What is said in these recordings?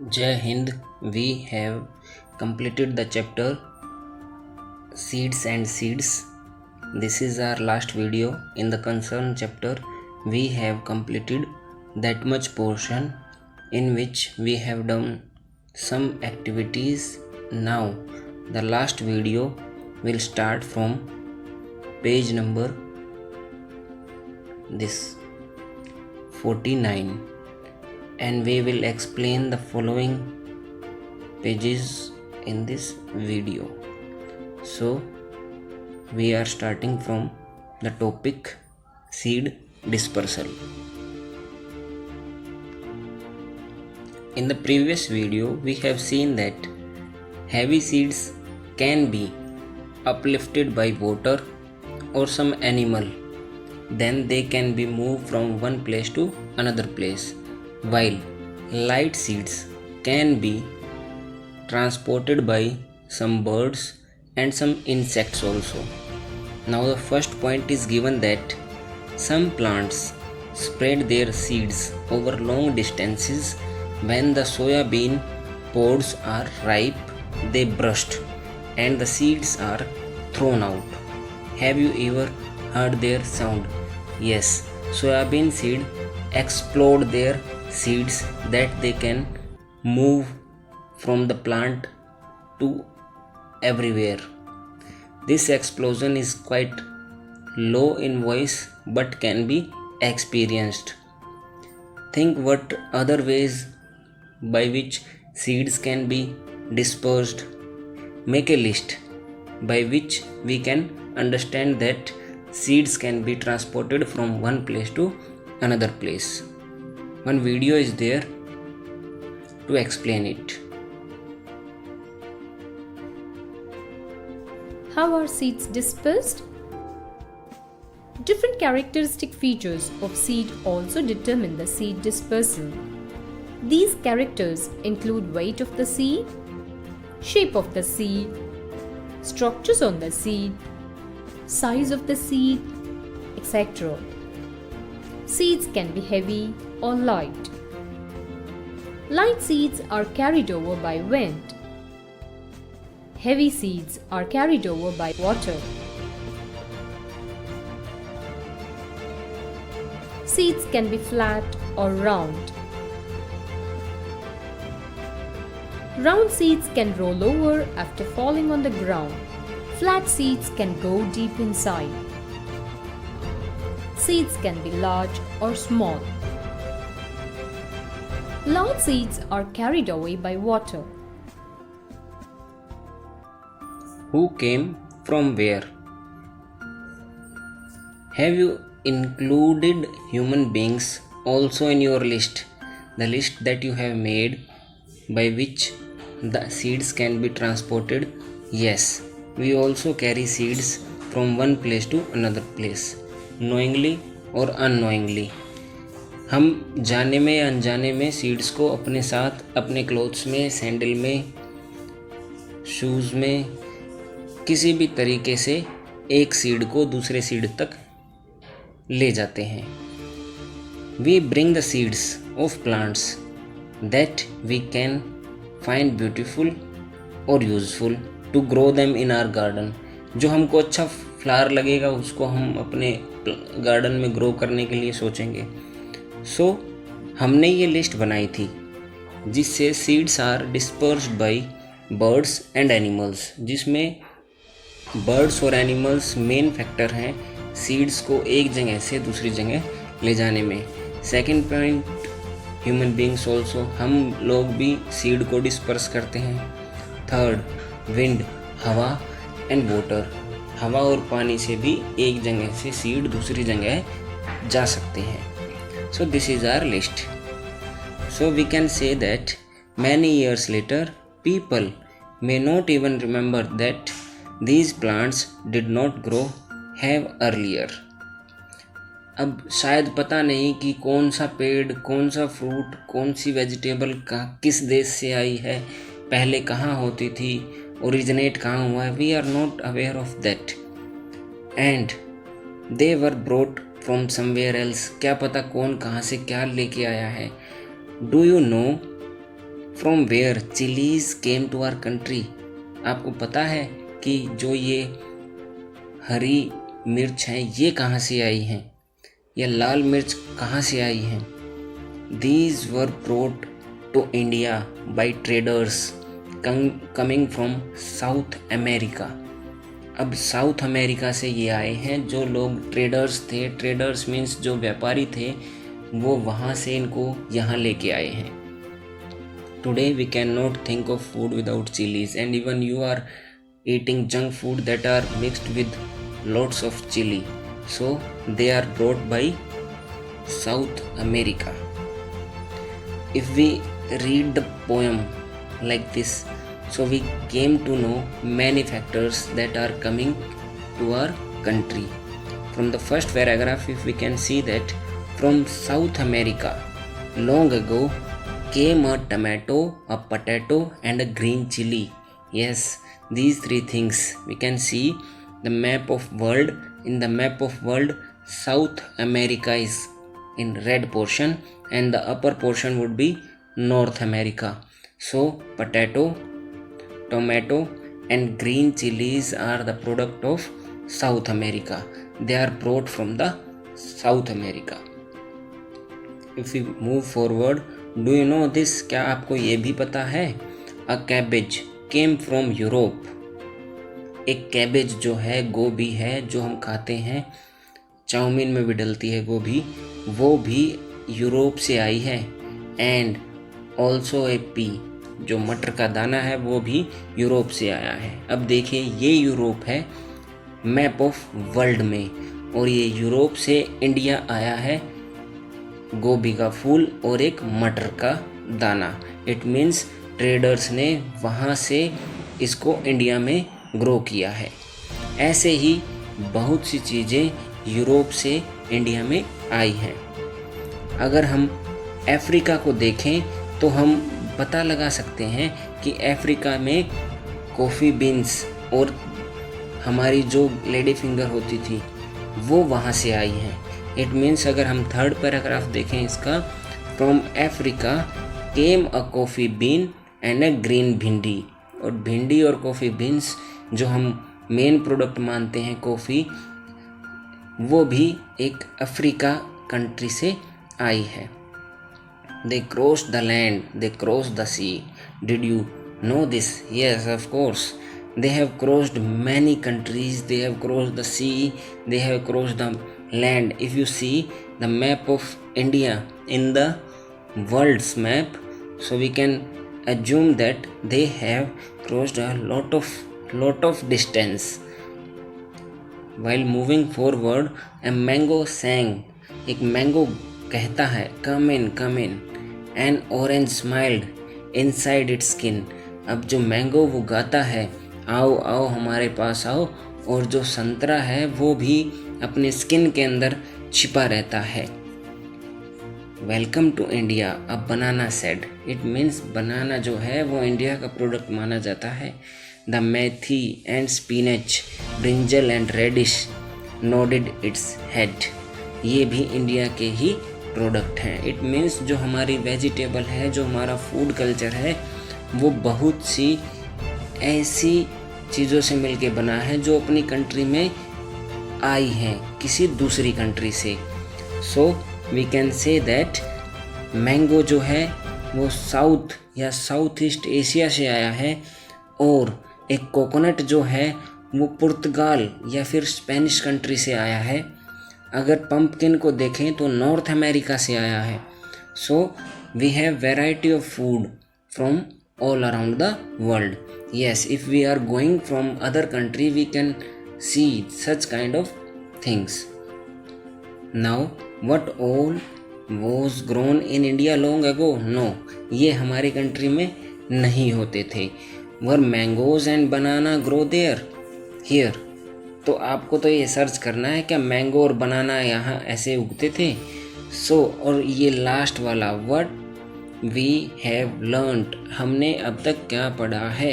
Jai Hind, we have completed the chapter Seeds and Seeds. This is our last video. In the concerned chapter, we have completed that much portion in which we have done some activities. Now, the last video will start from page number this 49, and we will explain the following pages in this video. So we are starting from the topic seed dispersal. In the previous video we have seen that heavy seeds can be uplifted by water or some animal, then they can be moved from one place to another place, while light seeds can be transported by some birds and some insects also. Now the first point is given that some plants spread their seeds over long distances. When the soya bean pods are ripe, they burst and the seeds are thrown out. Have you ever heard their sound? Yes, soybean seed explode their seeds that they can move from the plant to everywhere. This explosion is quite low in voice but can be experienced. Think what other ways by which seeds can be dispersed. Make a list by which we can understand that seeds can be transported from one place to another place. One video is there to explain it. How are seeds dispersed? Different characteristic features of seed also determine the seed dispersal. These characters include weight of the seed, shape of the seed, structures on the seed, size of the seed, etc. Seeds can be heavy or light. Light seeds are carried over by wind. Heavy seeds are carried over by water. Seeds can be flat or round. Round seeds can roll over after falling on the ground. Flat seeds can go deep inside. Seeds can be large or small. Large seeds are carried away by water. Who came from where? Have you included human beings also in your list? The list that you have made by which the seeds can be transported? Yes, we also carry seeds from one place to another place, knowingly और unknowingly. हम जाने में या अनजाने में seeds को अपने साथ अपने क्लोथ्स में, सैंडल में, शूज़ में, किसी भी तरीके से एक सीड को दूसरे सीड तक ले जाते हैं. We bring the seeds of plants that we can find beautiful or useful to grow them in our garden. जो हमको अच्छा फ्लावर लगेगा उसको हम अपने गार्डन में ग्रो करने के लिए सोचेंगे. सो हमने ये लिस्ट बनाई थी जिससे seeds are dispersed by birds and animals, जिसमें बर्ड्स और एनिमल्स मेन फैक्टर हैं सीड्स को एक जगह से दूसरी जगह ले जाने में. Second point, human beings also, हम लोग भी सीड को डिस्पर्स करते हैं. थर्ड, विंड, हवा एंड वाटर, हवा और पानी से भी एक जगह से सीड दूसरी जगह जा सकते हैं. So this is our list. So we can say that many years later people may not even remember that these plants did not grow have earlier. अब शायद पता नहीं कि कौन सा पेड़, कौन सा फ्रूट, कौन सी वेजिटेबल का किस देश से आई है, पहले कहाँ होती थी, ओरिजिनेट कहाँ हुआ है. We are not aware of that and they were brought from somewhere else. क्या पता कौन कहाँ से क्या लेके आया है. Do you know from where chilies came to our country. आपको पता है कि जो ये हरी मिर्च हैं ये कहाँ से आई हैं, या लाल मिर्च कहाँ से आई हैं? These were brought to India by traders coming from South America. अब साउथ अमेरिका से ये आए हैं, जो लोग ट्रेडर्स थे, ट्रेडर्स मीन्स जो व्यापारी थे, वो वहाँ से इनको यहाँ लेके आए हैं। Today we can not think of food without chilies, and even you are eating junk food that are mixed with lots of chili, so they are brought by South America. If we read the poem like this, so we came to know many factors that are coming to our country. From the first paragraph, if we can see that from South America long ago came a tomato, a potato and a green chili. Yes, these three things we can see the map of world. In the map of world, South America is in red portion and the upper portion would be North America. So potato, tomato and green chilies are the product of South America. They are brought from the South America. If we move forward, do you know this? क्या आपको ये भी पता है? A cabbage came from Europe. एक cabbage जो है, गोभी है, जो हम खाते हैं, चाउमीन में भी डलती है गोभी, वो भी यूरोप से आई है। एंड ऑल्सो ए पी, जो मटर का दाना है, वो भी यूरोप से आया है। अब देखिए, ये यूरोप है मैप ऑफ वर्ल्ड में, और ये यूरोप से इंडिया आया है गोभी का फूल और एक मटर का दाना। इट मीन्स ट्रेडर्स ने वहाँ से इसको इंडिया में ग्रो किया है। ऐसे ही बहुत सी चीज़ें यूरोप से इंडिया में आई हैं। अगर हम अफ्रीका को देखें तो हम पता लगा सकते हैं कि अफ्रीका में कॉफ़ी बीन्स और हमारी जो लेडी फिंगर होती थी वो वहाँ से आई हैं। इट मीन्स अगर हम थर्ड पैराग्राफ देखें इसका, from Africa came a coffee been and a green भिंडी। और भिंडी और कॉफ़ी बीन्स जो हम मेन प्रोडक्ट मानते हैं कॉफ़ी, वो भी एक अफ्रीका कंट्री से आई है। They cross the land, they cross the sea. Did you know this? Yes, of course. They have crossed many countries, they have crossed the sea, they have crossed the land. If you see the map of India in the world's map, so we can assume that they have crossed a lot of distance. While moving forward, a mango sang. एक mango कहता है come in, come in. An orange smiled inside its skin. अब जो mango वो गाता है आओ आओ हमारे पास आओ, और जो संतरा है वो भी अपने स्किन के अंदर छिपा रहता है। Welcome to India, a banana said. It means banana जो है वो इंडिया का प्रोडक्ट माना जाता है। The methi and spinach, brinjal and radish nodded its head. ये भी इंडिया के ही प्रोडक्ट हैं। इट मीन्स जो हमारी वेजिटेबल है, जो हमारा फूड कल्चर है, वो बहुत सी ऐसी चीज़ों से मिलके बना है जो अपनी कंट्री में आई हैं किसी दूसरी कंट्री से। So we can say that mango जो है वो साउथ या साउथ ईस्ट एशिया से आया है, और एक कोकोनट जो है वो पुर्तगाल या फिर स्पेनिश कंट्री से आया है। अगर पंपकिन को देखें तो नॉर्थ अमेरिका से आया है। So we have variety of food from all around the world. Yes, if we are going from other country, we can see such kind of things. Now, what all was grown in India long ago? No, ये हमारी country में नहीं होते थे। Were mangoes and banana grow there? Here. तो आपको तो ये सर्च करना है क्या मैंगो और बनाना यहाँ ऐसे उगते थे। सो और ये लास्ट वाला what वी हैव लर्नड, हमने अब तक क्या पढ़ा है,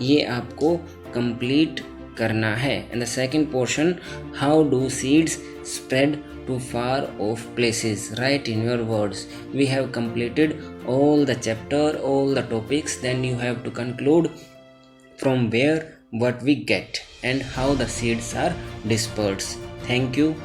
ये आपको कंप्लीट करना है। And the second portion, how do seeds spread to far off places, right in your words. We have completed all the chapter, all the topics, then you have to conclude from where what we get and how the seeds are dispersed. Thank you.